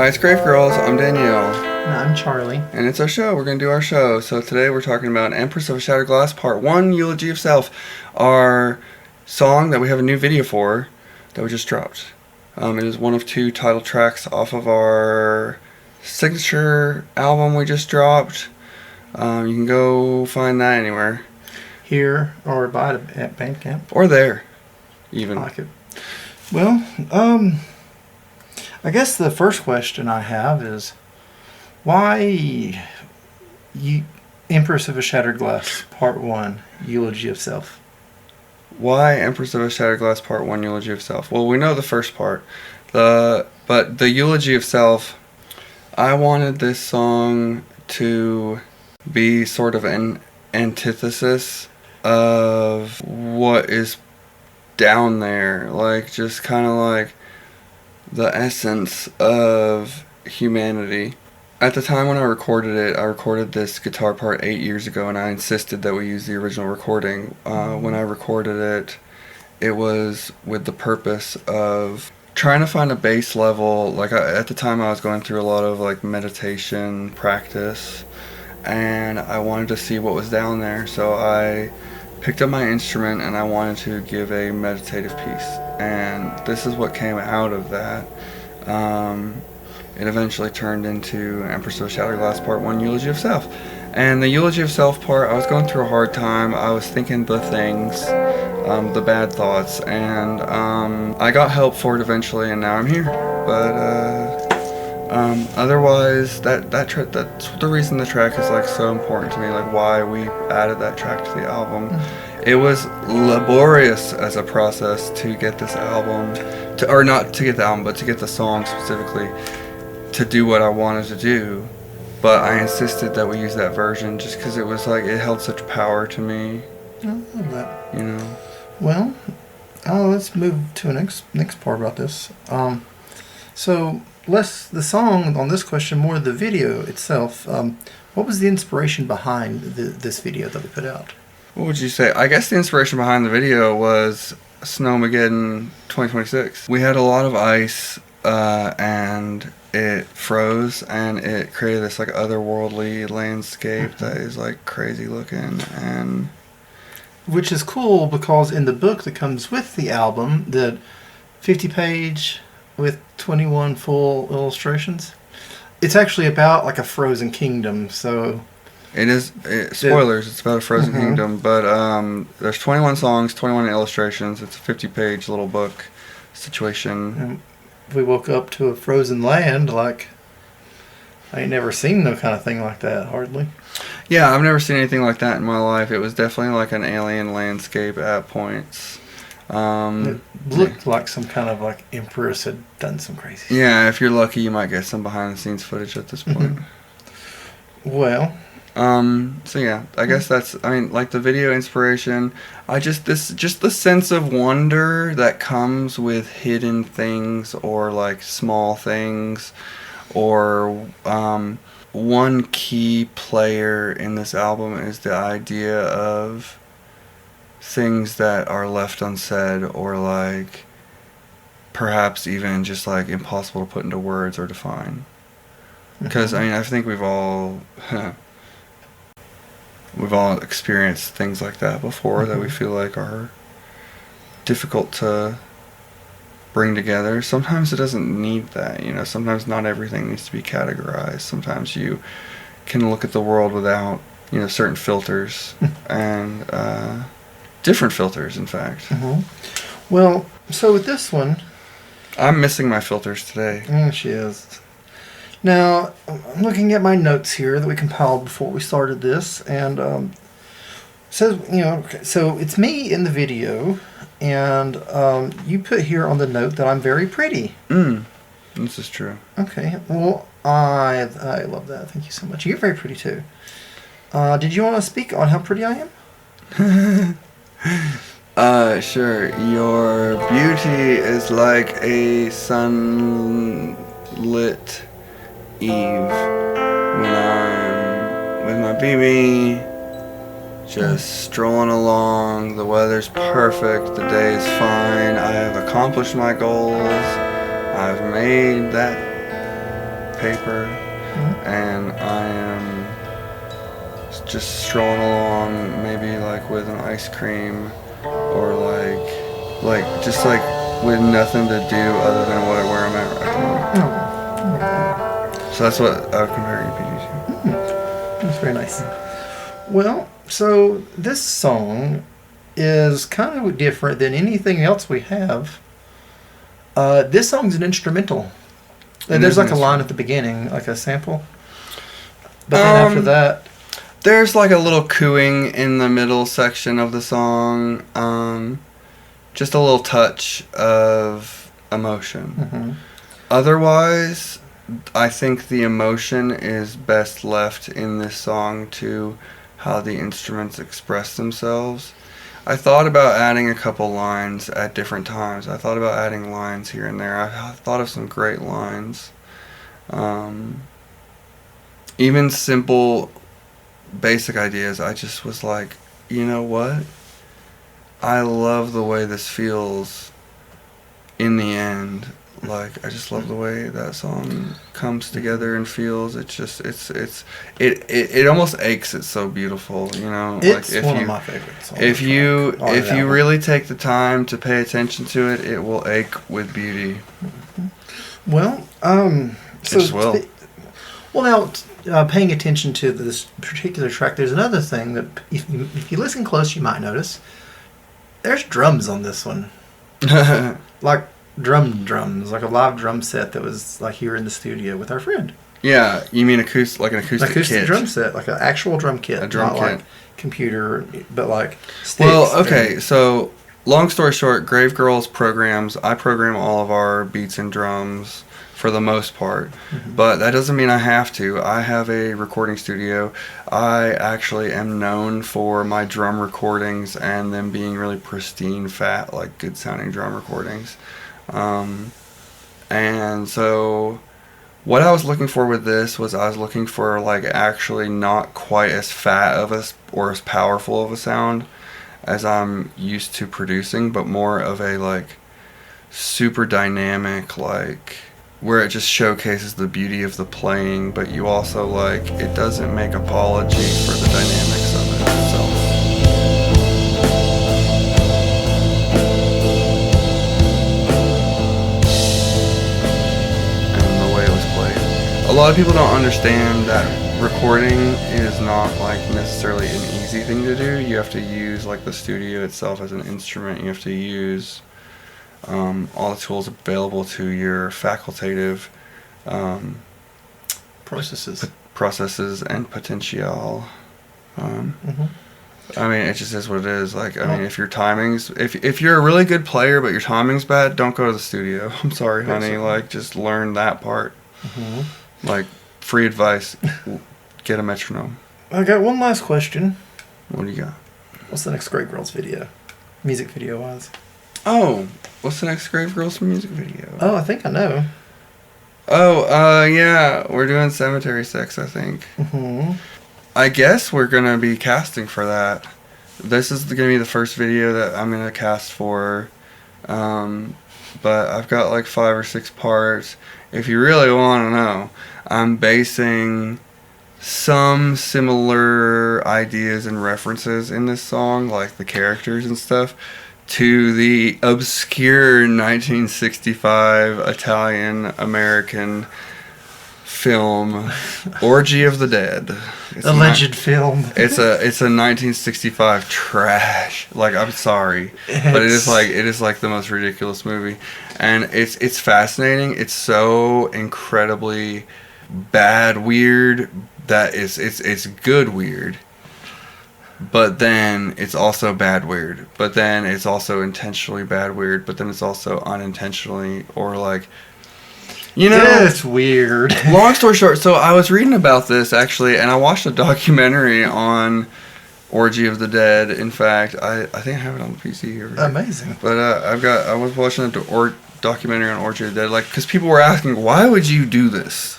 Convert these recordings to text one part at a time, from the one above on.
Hi, it's Grave Girls. I'm Danielle. And I'm Charli. And it's our show. We're going to do our show. So today we're talking about Empress of a Shattered Glass Part One, Eulogy of Self. Our song that we have a new video for that we just dropped. It is one of two title tracks off of our signature album we just dropped. You can go find that anywhere. Here or buy it at bandcamp. Or there, even. I like it. Well, I guess the first question I have is, why Empress of a Shattered Glass Part 1, Eulogy of Self? Why Empress of a Shattered Glass Part 1, Eulogy of Self? Well, we know the first part. But the Eulogy of Self, I wanted this song to be sort of an antithesis of what is down there. Like, just kind of like the essence of humanity. At the time when I recorded this guitar part 8 years ago, and I insisted that we use the original recording. When I recorded it, it was with the purpose of trying to find a bass level. Like, at the time I was going through a lot of like meditation practice, and I wanted to see what was down there, so I picked up my instrument and I wanted to give a meditative piece, and this is what came out of that. It eventually turned into Empress of a Shattered Glass Part 1, Eulogy of Self. And the Eulogy of Self part, I was going through a hard time. I was thinking the things, the bad thoughts, and I got help for it eventually, and now I'm here. But otherwise, that's the reason the track is like so important to me, like why we added that track to the album. It was laborious as a process to get this album, not to get the album, but to get the song specifically to do what I wanted to do. But I insisted that we use that version just because it was like, it held such power to me. I love that. You know? Well, let's move to the next part about this. So less the song on this question, more the video itself. What was the inspiration behind this video that we put out? What would you say? I guess the inspiration behind the video was Snowmageddon 2026. We had a lot of ice, and it froze, and it created this like otherworldly landscape that is like crazy looking, and which is cool because in the book that comes with the album, the 50-page with 21 full illustrations, it's actually about like a frozen kingdom. So it is spoilers. It's about a frozen kingdom, but there's 21 songs, 21 illustrations. It's a 50-page little book situation. And we woke up to a frozen land, like I ain't never seen no kind of thing like that, hardly. Yeah, I've never seen anything like that in my life. It was definitely like an alien landscape at points. It looked like some kind of like Empress had done some crazy Yeah, if you're lucky, you might get some behind the scenes footage at this point. Well, so yeah, I guess that's, I mean, like the video inspiration, just the sense of wonder that comes with hidden things or like small things, or one key player in this album is the idea of things that are left unsaid, or like perhaps even just like impossible to put into words or define. Because I mean, I think we've all experienced things like that before that we feel like are difficult to bring together. Sometimes it doesn't need that, you know. Sometimes not everything needs to be categorized. Sometimes you can look at the world without, you know, certain filters and different filters, in fact. Well, so with this one, I'm missing my filters today. She is. Now, I'm looking at my notes here that we compiled before we started this, and says, you know, okay, so it's me in the video, and you put here on the note that I'm very pretty. This is true. Okay, well, I love that. Thank you so much. You're very pretty too. Did you want to speak on how pretty I am? Sure. Your beauty is like a sunlit eve when I'm with my baby, just strolling along. The weather's perfect, the day is fine, I have accomplished my goals, I've made that paper, and I am just strolling along, maybe like with an ice cream, or like just like with nothing to do other than where I'm at right now. So that's what I would compare EPG to. That's very nice. Well, so this song is kind of different than anything else we have. This song's an instrumental. And there's like a line at the beginning, like a sample. But then after that... There's like a little cooing in the middle section of the song. Just a little touch of emotion. Mm-hmm. Otherwise, I think the emotion is best left in this song to how the instruments express themselves. I thought about adding a couple lines at different times. I thought about adding lines here and there. I thought of some great lines. Even simple, basic ideas. I just was like, you know what? I love the way this feels in the end. Like, I just love the way that song comes together and feels. It's just, it almost aches. It's so beautiful, you know. It's like if one you, of my favorites. If you really take the time to pay attention to it, it will ache with beauty. Well, so it just will. Well, now paying attention to this particular track, there's another thing that if you listen close, you might notice. There's drums on this one, like drums, like a live drum set that was like here in the studio with our friend. Yeah, you mean like an acoustic kit. Drum set, like an actual drum kit, a drum not kit, like computer, but like sticks. Well, okay, so long story short, Grave Girls programs. I program all of our beats and drums for the most part, but that doesn't mean I have to. I have a recording studio. I actually am known for my drum recordings and them being really pristine, fat, like good sounding drum recordings. And so what I was looking for with this was I was looking for like actually not quite as fat of a or as powerful of a sound as I'm used to producing, but more of a like super dynamic, like where it just showcases the beauty of the playing, but you also like it doesn't make apology for the dynamics of it itself. And the way it was played. A lot of people don't understand that recording is not like necessarily an easy thing to do. You have to use like the studio itself as an instrument. You have to use all the tools available to your facultative processes and potential. I mean, it just is what it is. Like, I mean, if your timings, if you're a really good player but your timing's bad, don't go to the studio. I'm sorry, honey. Like, just learn that part. Like, free advice: get a metronome. I got one last question. What do you got? What's the next Great Girls video, music video wise? Oh, what's the next Grave Girls music video? Oh, I think I know. Oh, yeah, we're doing Cemetery Sex, I think. I guess we're gonna be casting for that. This is gonna be the first video that I'm gonna cast for. But I've got like 5 or 6 parts. If you really want to know, I'm basing some similar ideas and references in this song, like the characters and stuff, to the obscure 1965 Italian-American film Orgy of the Dead. It's Alleged film. It's a 1965 trash. Like, I'm sorry, but it is like the most ridiculous movie, and it's fascinating. It's so incredibly bad weird that it's good weird. But then it's also bad weird. But then it's also intentionally bad weird. But then it's also unintentionally, or like, you know. It's weird. Long story short, so I was reading about this actually, and I watched a documentary on Orgy of the Dead. In fact, I think I have it on the PC here. Amazing. But I was watching a documentary on Orgy of the Dead, like, because people were asking, why would you do this?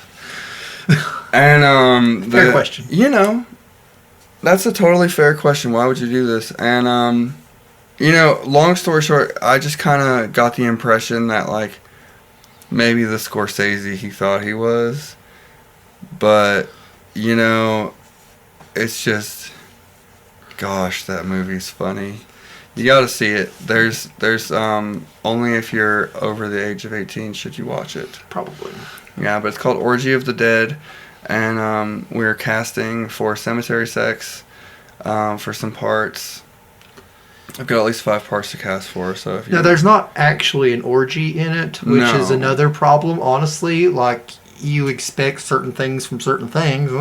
And fair question. You know. That's a totally fair question. Why would you do this? And, you know, long story short, I just kind of got the impression that, like, maybe the Scorsese he thought he was. but you know, it's just, gosh, that movie's funny. You gotta see it. There's only if you're over the age of 18 should you watch it. Probably. Yeah, but it's called Orgy of the Dead, and we're casting for Cemetery Sex for some parts. I've got at least 5 parts to cast for, so if you... Now, there's not actually an orgy in it, which is another problem, honestly. Like, you expect certain things from certain things.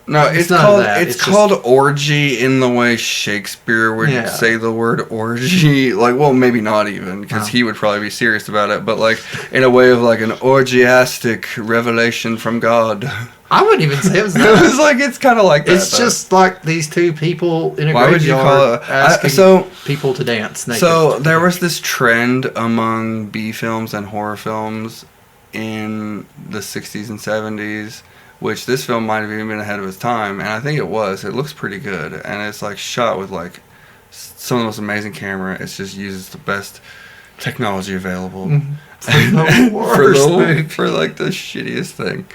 No, it's called orgy in the way Shakespeare would say the word orgy. Like, well, maybe not even, because he would probably be serious about it, but like in a way of like an orgiastic revelation from God. I wouldn't even say it was that. It was like, it's kind of like that. It's just like these two people in a Why would you call it? asking people to dance naked. So there was this trend among B films and horror films in the 60s and 70s, which this film might have even been ahead of its time, and I think it was. It looks pretty good, and it's like shot with like some of the most amazing camera. It just uses the best technology available for like the shittiest thing.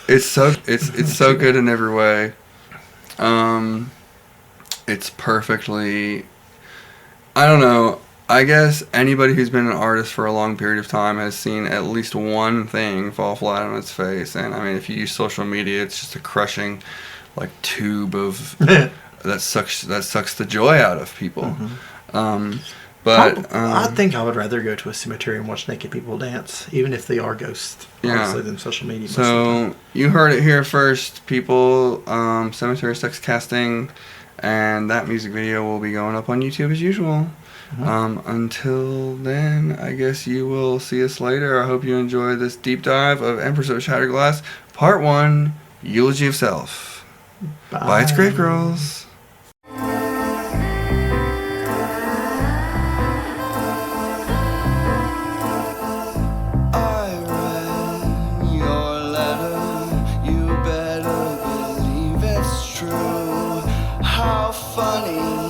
It's so good in every way. It's perfectly, I don't know. I guess anybody who's been an artist for a long period of time has seen at least one thing fall flat on its face. And I mean, if you use social media, it's just a crushing, like, tube of that sucks the joy out of people. Mm-hmm. I think I would rather go to a cemetery and watch naked people dance, even if they are ghosts, honestly, than social media. So you heard it here first, people. Cemetery Sex Casting, and that music video will be going up on YouTube as usual. Mm-hmm. Until then, I guess you will see us later. I hope you enjoy this deep dive of Empress of Shattered Glass, Part 1, Eulogy of Self. Bye, it's Grave Girls. I read your letter, you better believe it's true. How funny.